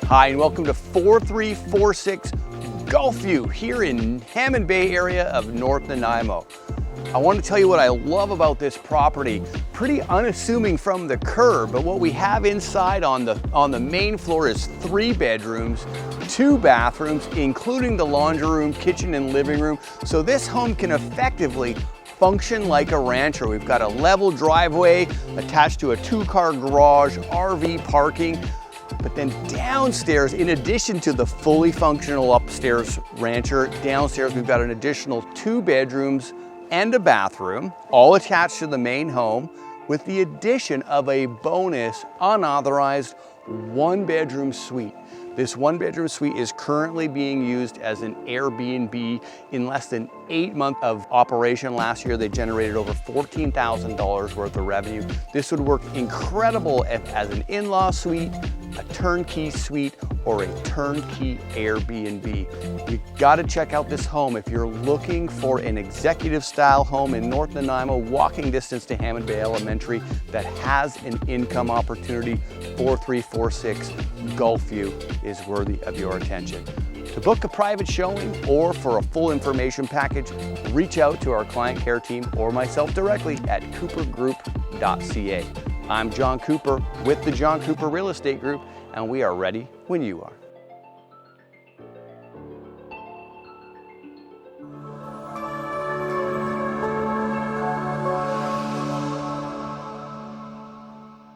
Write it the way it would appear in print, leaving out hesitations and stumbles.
Hi, and welcome to 4346 Gulfview here in Hammond Bay area of North Nanaimo. I want to tell you what I love about this property. Pretty unassuming from the curb, but what we have inside on the main floor is 3 bedrooms, 2 bathrooms, including the laundry room, kitchen, and living room. So this home can effectively function like a rancher. We've got a level driveway attached to a 2-car garage, RV parking. But then downstairs, in addition to the fully functional upstairs rancher, downstairs we've got an additional 2 bedrooms and a bathroom, all attached to the main home, with the addition of a bonus unauthorized 1-bedroom suite. This 1-bedroom suite is currently being used as an Airbnb. In less than 8 months of operation last year, they generated over $14,000 worth of revenue. This would work incredible as an in-law suite, a turnkey suite, or a turnkey Airbnb. You gotta check out this home if you're looking for an executive style home in North Nanaimo, walking distance to Hammond Bay Elementary, that has an income opportunity. 4346 Gulfview is worthy of your attention. To book a private showing or for a full information package, reach out to our client care team or myself directly at coopergroup.ca. I'm John Cooper with the John Cooper Real Estate Group, and we are ready when you are.